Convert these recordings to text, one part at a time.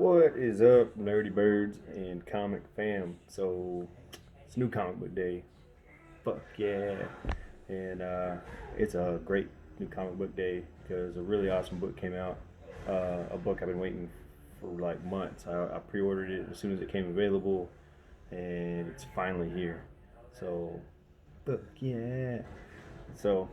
What is up, nerdy birds and comic fam? So it's new comic book day. Fuck yeah! And it's a great new comic book day because a really awesome book came out. A book I've been waiting for like months. I pre-ordered it as soon as it came available, and it's finally here. So fuck yeah! So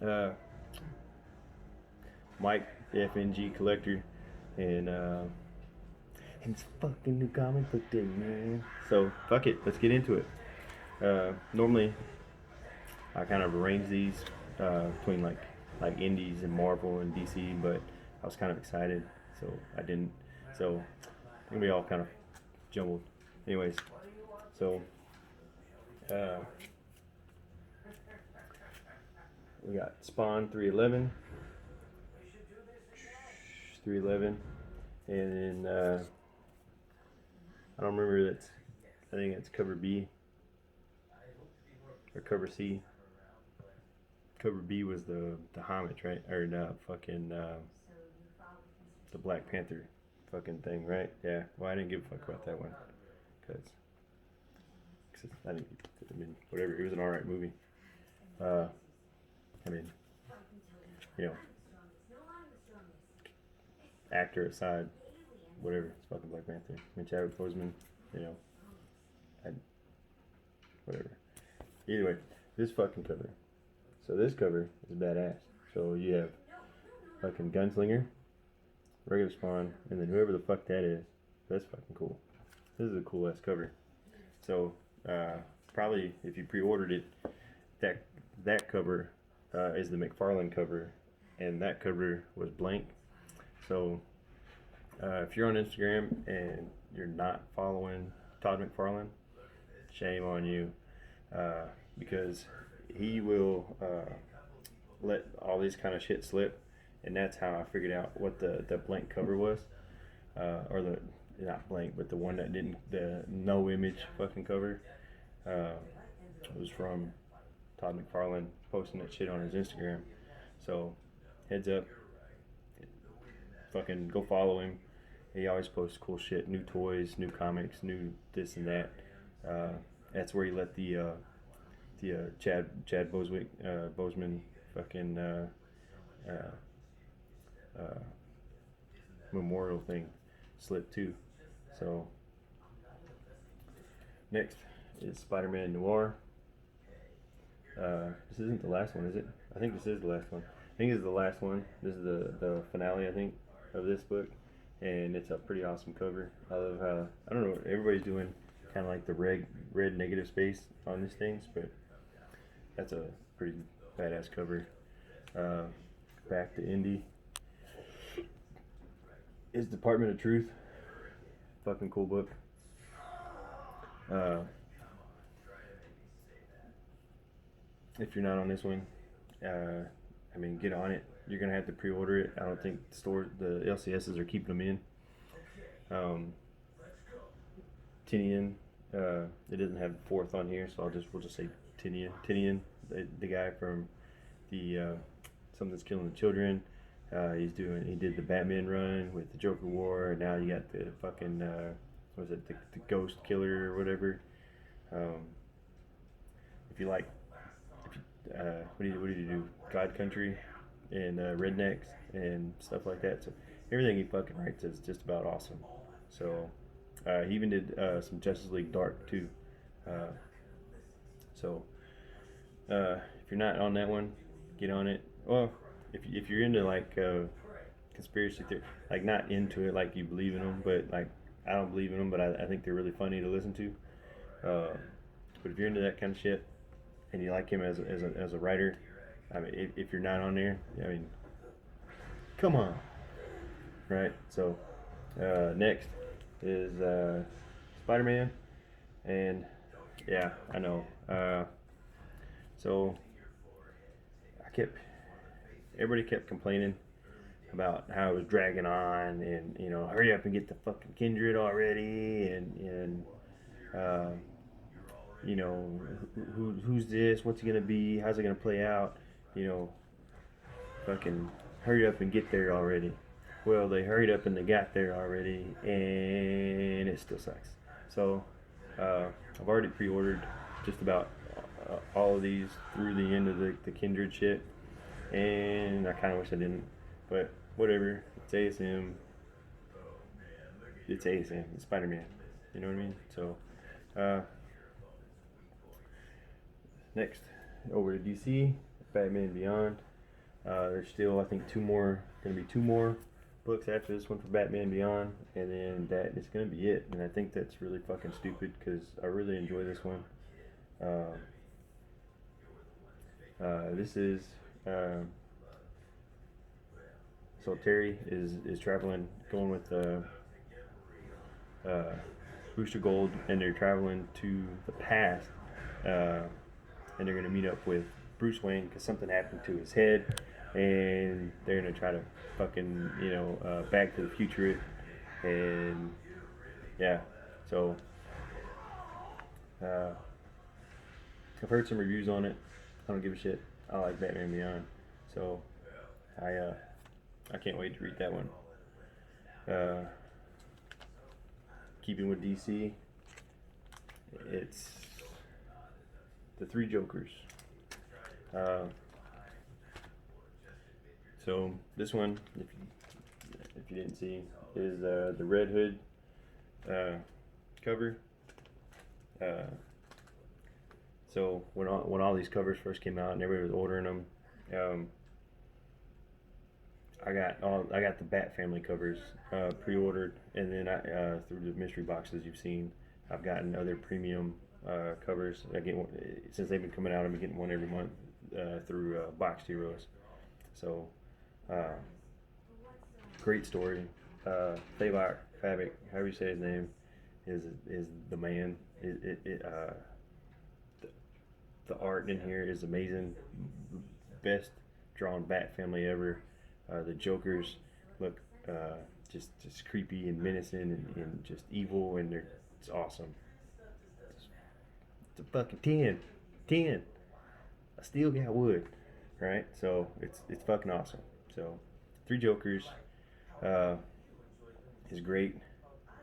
uh, Mike, the FNG collector, and it's fucking new comic book day, man. So fuck it, let's get into it. Normally, I kind of arrange these between like Indies and Marvel and DC, but I was kind of excited, so I didn't. So we all kind of jumbled. Anyways, so uh, we got Spawn 311, and then I don't remember that's. I think it's cover B or cover C. Cover B was the homage, right? Or no, fucking the Black Panther fucking thing, right? Yeah. Well, I didn't give a fuck about that one because I didn't. I mean, whatever. It was an alright movie. Uh, I mean, you know, actor aside, whatever. It's fucking Black Panther. I mean, Chadwick Boseman, you know, I, whatever. Either way, this fucking cover. So this cover is badass. So you have fucking Gunslinger, regular Spawn, and then whoever the fuck that is. That's fucking cool. This is a cool ass cover. So probably if you pre-ordered it, that cover is the McFarlane cover, and that cover was blank. So if you're on Instagram and you're not following Todd McFarlane, shame on you, because he will let all these kind of shit slip, and that's how I figured out what the blank cover was, or the not blank, but the one that didn't, the no image fucking cover. It was from Todd McFarlane posting that shit on his Instagram. So heads up, fucking go follow him. He always posts cool shit, new toys, new comics, new this and that. That's where he let the Chad Boseman fucking memorial thing slip too. So next is SpiderMan Noir. This isn't the last one, is it? I think this is the last one. I think this is the last one. This is the finale, I think, of this book, and it's a pretty awesome cover. I love how, I don't know, everybody's doing kind of like the red negative space on these things, but that's a pretty badass cover. Back to Indy is Department of Truth. Fucking cool book. If you're not on this one, I mean, get on it. You're gonna have to pre-order it. I don't think the LCSs are keeping them in. Tinian, it doesn't have fourth on here, so we'll just say Tinian. Tinian, the guy from the Something's Killing the Children. He did the Batman run with the Joker War, and now you got the fucking what was it, the Ghost Killer or whatever. If you like, what did you do? God Country and Rednecks and stuff like that. So everything he fucking writes is just about awesome. So he even did some Justice League Dark too. So if you're not on that one, get on it. Well, if you're into like conspiracy theory, like not into it like you believe in them, but like I don't believe in them, but I think they're really funny to listen to. But if you're into that kind of shit and you like him as a writer, I mean, if you're not on there, I mean, come on, right? So next is Spider-Man, and yeah, I know. So everybody kept complaining about how it was dragging on, and you know, hurry up and get the fucking Kindred already, and you know, who's this? What's it gonna be? How's it gonna play out? You know, fucking hurry up and get there already. Well, they hurried up and they got there already, and it still sucks. So, I've already pre-ordered just about all of these through the end of the Kindred shit, and I kind of wish I didn't, but whatever. It's ASM. It's ASM. It's Spider-Man. You know what I mean? So, uh, next over to DC, Batman Beyond. There's still, I think, gonna be two more books after this one for Batman Beyond, and then that is gonna be it. And I think that's really fucking stupid because I really enjoy this one. This is so Terry is traveling, going with Booster Gold, and they're traveling to the past, and they're gonna meet up with Bruce Wayne because something happened to his head, and they're gonna try to fucking Back to the Future it, and yeah, so I've heard some reviews on it. I don't give a shit. I like Batman Beyond, so I can't wait to read that one. Keeping with DC, it's the Three Jokers. So this one, if you didn't see, is the Red Hood cover. So when all these covers first came out and everybody was ordering them, I got the Bat Family covers pre-ordered, and then through the mystery boxes you've seen, I've gotten other premium covers. I get one, since they've been coming out. I've been getting one every month through Box Heroes. So great story. Fabok, however you say his name, is the man. The art in here is amazing. Best drawn Bat Family ever. The Jokers look just creepy and menacing and just evil, and it's awesome. It's a fucking 10. I still got wood, right? So it's fucking awesome. So Three Jokers is great.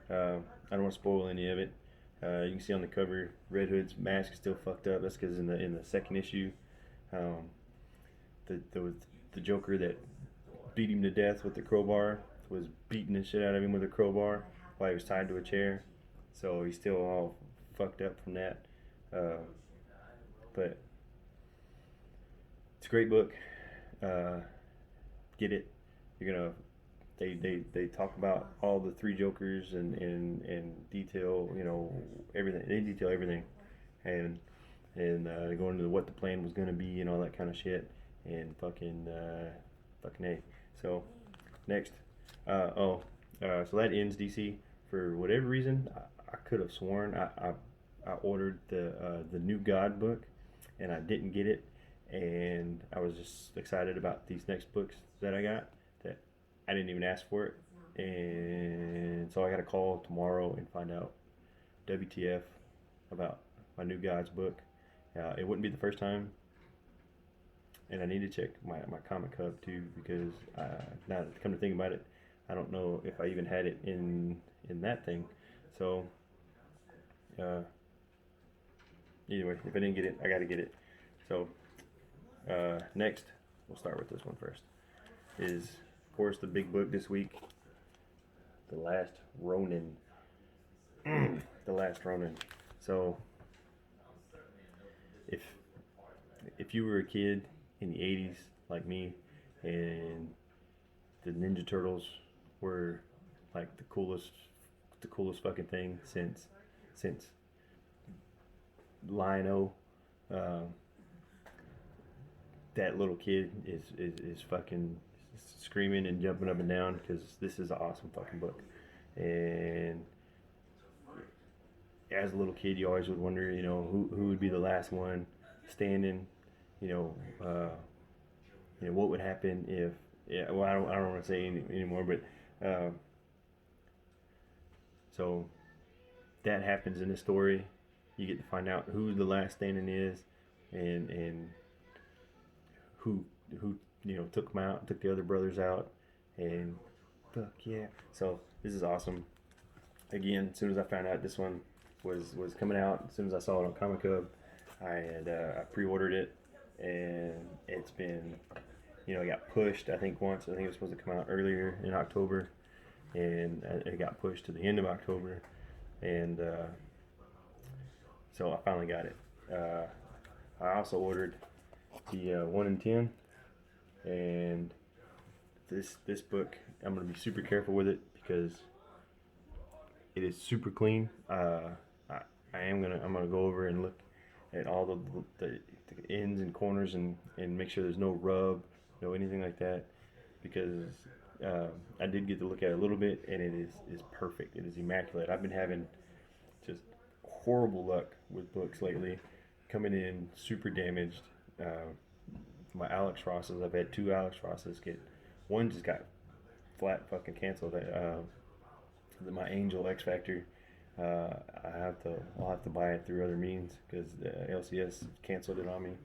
I don't want to spoil any of it. You can see on the cover, Red Hood's mask is still fucked up. That's because in the second issue, the Joker that beat him to death with the crowbar was beating the shit out of him with a crowbar while he was tied to a chair. So he's still all fucked up from that. But it's a great book. Get it. You're gonna. They talk about all the Three Jokers and detail, everything. They detail everything, and they go into what the plan was gonna be and all that kind of shit, and fucking A. So next, so that ends DC. For whatever reason, I could have sworn I ordered the New God book, and I didn't get it, and I was just excited about these next books that I got. I didn't even ask for it, and so I got to call tomorrow and find out WTF about my New Gods book. It wouldn't be the first time, and I need to check my comic hub too, because now that come to think about it, I don't know if I even had it in that thing. So anyway, if I didn't get it, I got to get it. So next, we'll start with this one first. Is of course the big book this week, The Last Ronin. The Last Ronin. So if you were a kid in the 80s like me, and the Ninja Turtles were like the coolest fucking thing since Lion-O, that little kid is fucking screaming and jumping up and down because this is an awesome fucking book. And as a little kid, you always would wonder, who would be the last one standing, what would happen if, I don't want to say anymore, but so that happens in the story. You get to find out who the last standing is, and who took the other brothers out, and Fuck yeah. So this is awesome. Again, as soon as I found out this one was coming out, as soon as I saw it on Comic Hub, I had I pre-ordered it, and it's been, it got pushed. I think once. I think it was supposed to come out earlier in October, and it got pushed to the end of October, and so I finally got it. I also ordered the 1 in 10, and this book, I'm gonna be super careful with it because it is super clean. I'm gonna go over and look at all the ends and corners and make sure there's no rub, anything like that, because I did get to look at it a little bit, and it is perfect. It is immaculate. I've been having just horrible luck with books lately, coming in super damaged. My Alex Rosses, I've had 2 Alex Rosses one just got flat fucking canceled. My Angel X Factor, I'll have to buy it through other means because LCS canceled it on me.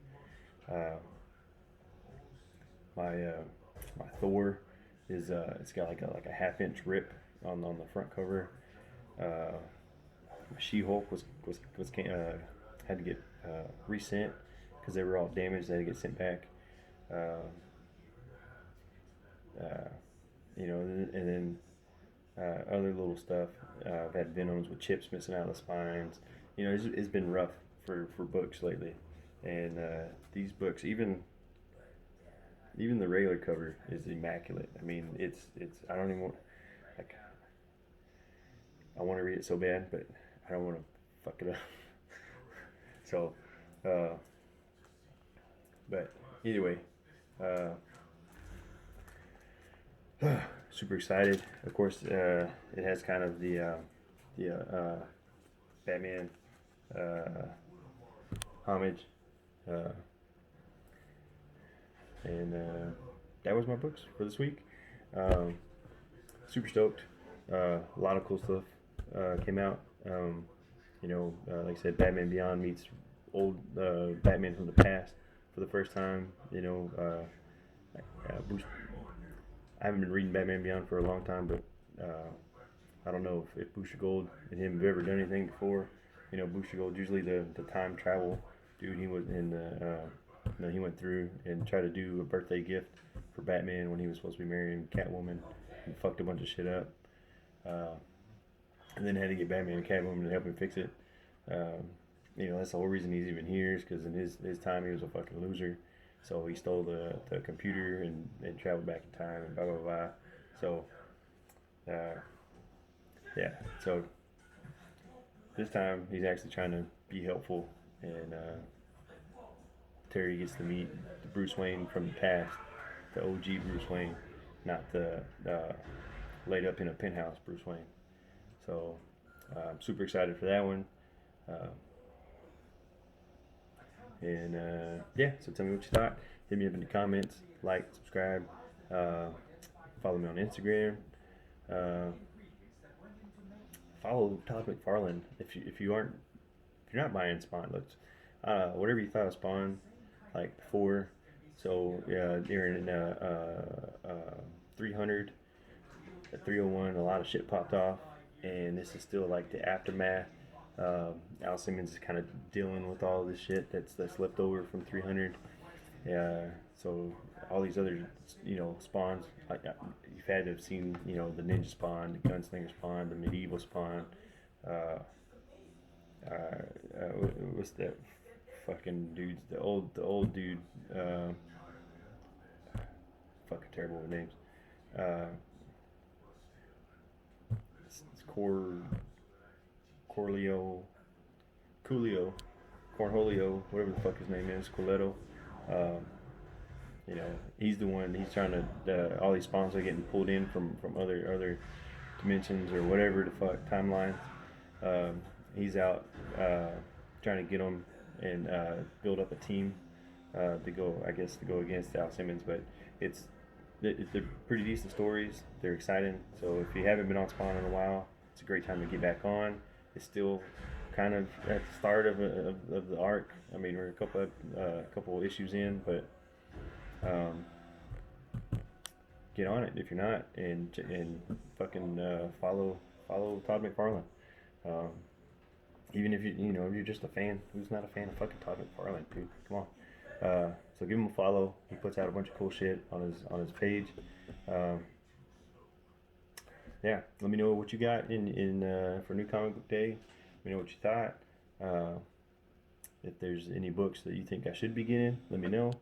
My Thor is it's got like a half-inch rip on the front cover. My She-Hulk was had to get resent because they were all damaged. They had to get sent back. And then other little stuff. I've had Venoms with chips missing out of the spines. It's been rough for books lately, and these books, even the regular cover is immaculate. I mean, it's I don't even want, like, I want to read it so bad, but I don't want to fuck it up. So, but anyway, super excited. Of course, it has kind of the Batman homage, and that was my books for this week. Super stoked. A lot of cool stuff came out. Like I said, Batman Beyond meets old Batman from the past for the first time. Bruce, I haven't been reading Batman Beyond for a long time, but I don't know if Booster Gold and him have ever done anything before. Booster Gold usually the time travel dude. He was in he went through and tried to do a birthday gift for Batman when he was supposed to be marrying Catwoman and fucked a bunch of shit up. And then had to get Batman and Catwoman to help him fix it. That's the whole reason he's even here, is because in his time he was a fucking loser. So he stole the computer and traveled back in time and blah, blah, blah. So, yeah. So this time he's actually trying to be helpful, and Terry gets to meet the Bruce Wayne from the past, the OG Bruce Wayne, not the laid up in a penthouse Bruce Wayne. So I'm super excited for that one. So tell me what you thought. Hit me up in the comments, like, subscribe, follow me on Instagram, follow Todd McFarlane if you're not buying Spawn. Looks whatever you thought of Spawn like before. So during 300 at 301, a lot of shit popped off, and this is still like the aftermath. Al Simmons is kind of dealing with all this shit that's left over from 300. So all these other, spawns, like you've had to have seen, the ninja spawn, the gunslinger spawn, the medieval spawn. What's that fucking dude? The old dude. Fucking terrible with names. It's Cornholio, whatever the fuck his name is, Coletto. He's the one. He's trying to. All these spawns are getting pulled in from other dimensions or whatever the fuck timelines. He's out trying to get them and build up a team to go against Al Simmons. But they're pretty decent stories. They're exciting. So if you haven't been on Spawn in a while, it's a great time to get back on. It's still kind of at the start of the arc. I mean, we're a couple issues in, but get on it if you're not, and fucking follow Todd McFarlane. Um, Even if if you're just a fan, who's not a fan of fucking Todd McFarlane, dude? Come on. So give him a follow. He puts out a bunch of cool shit on his page. Um, yeah, let me know what you got in for New Comic Book Day. Let me know what you thought. If there's any books that you think I should be getting, let me know.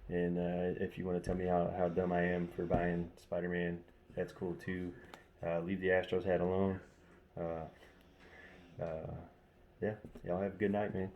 And if you want to tell me how dumb I am for buying Spider-Man, that's cool too. Leave the Astros hat alone. Yeah, y'all have a good night, man.